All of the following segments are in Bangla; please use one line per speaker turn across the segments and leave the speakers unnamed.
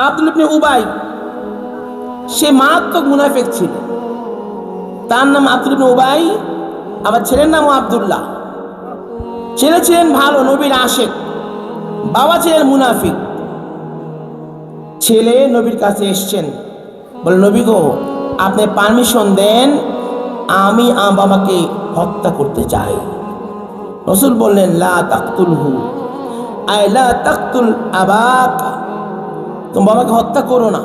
আব্দুল ইবনে উবাই সে মারাত্মক মুনাফিক ছিল। তার নাম আব্দুল ইবনে উবাই, আবার ছেলের নামও আব্দুল্লাহ। ছেলে ছিলেন ভালো, নবীর আশেক, বাবা ছিলেন মুনাফিক। ছেলে নবীর কাছে এসছেন, বলে নবী গো, আপনি পারমিশন দেন, আমি আমার বাবাকে হত্যা করতে চাই। রাসূল বললেন লা তাকতুলহু, আই লা তাকতুল আবাক, তুমি বাবাকে হত্যা করো না।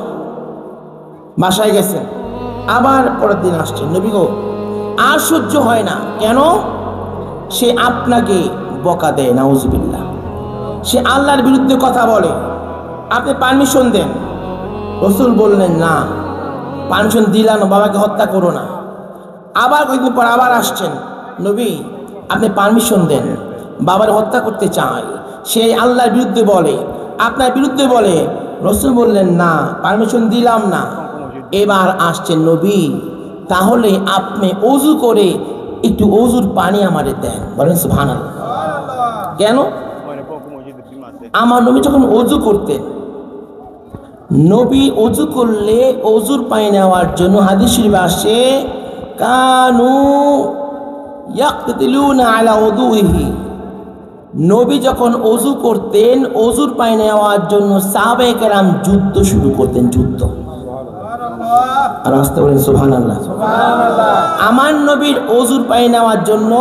বাসায় গেছেন, আবার পরের দিন আসছেন, নবী গো আর সহ্য হয় না। কেন? সে আপনাকে বকা দেয়, নাউজুবিল্লাহ, সে আল্লাহর বিরুদ্ধে কথা বলে, আপনি পারমিশন দেন। রাসূল বললেন না, পারমিশন দিলাম, বাবাকে হত্যা করো না। আবার কয়েকদিন পর আবার আসছেন, নবী আপনি পারমিশন দেন, বাবার হত্যা করতে চায়, সে আল্লাহর বিরুদ্ধে বলে, আপনার বিরুদ্ধে বলে। রাসূল বললেন না, পারমিশন দিলাম না। এবার আসছেন, নবী তাহলে আপনি ওযু করে একটু ওযুর পানি আমারে দেন। বলেন সুবহানাল্লাহ। কেন? আমার নবী যখন ওযু করতেন, নবী ওযু করলে ওযুর পানি নেওয়ার জন্য হাদিস শরীফে আসে কানু ইয়াকতাতিলুনা আলা উযুহি, নবী যখন ওযু করতেন ওযুর পানি নেওয়ার জন্য সাহাবায়ে কেরাম যুদ্ধ শুরু করতেন, যুদ্ধ। আর আসতে বলেন সুবহানাল্লাহ। আমার নবীর ওযুর পানি নেওয়ার জন্য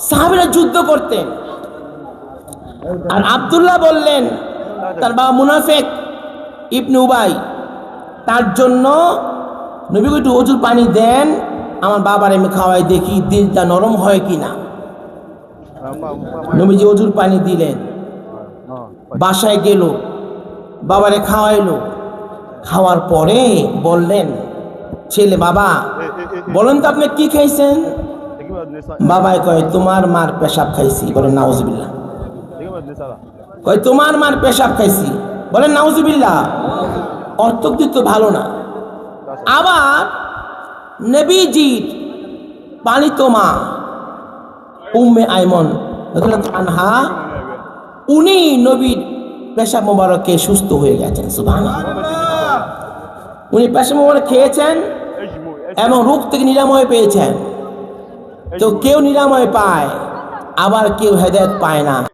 সাহাবীরা যুদ্ধ করতেন। আর আব্দুল্লাহ বললেন, তার বাবা মুনাফিক ইবনে উবাই, তার জন্য নবীকে একটু ওযুর পানি দেন, আমার বাবার আমি খাওয়াই দেখি দিলটা নরম হয় কিনা। নবীজি ওযুর পানি দিলেন, বাসায় গেল, বাবারে খাওয়াইলো। খাওয়ার পরে বললেন, ছেলে বাবা বলেন তো আপনি কি খাইছেন? বাবাই কয় তোমার মার পেশাব খাইছি। বলেন নাউজুবিল্লাহ। কয় তোমার মার পেশাব খাইছি। বলেন নাউজুবিল্লাহ। অর্থোক্তি তো ভালো না। আবার নবীজির পালিত মা উম্মে আইমন রাদিয়াল্লাহু আনহা, উনি নবীর পেশাব মোবারকে সুস্থ হয়ে গেছেন। সুবহানাল্লাহ। উনি পেশাব মোবারক খেয়েছেন এবং রোগ থেকে নিরাময় পেয়েছেন। তো কেউ নিরাময় পায়, আবার কেউ হেদায়েত পায় না।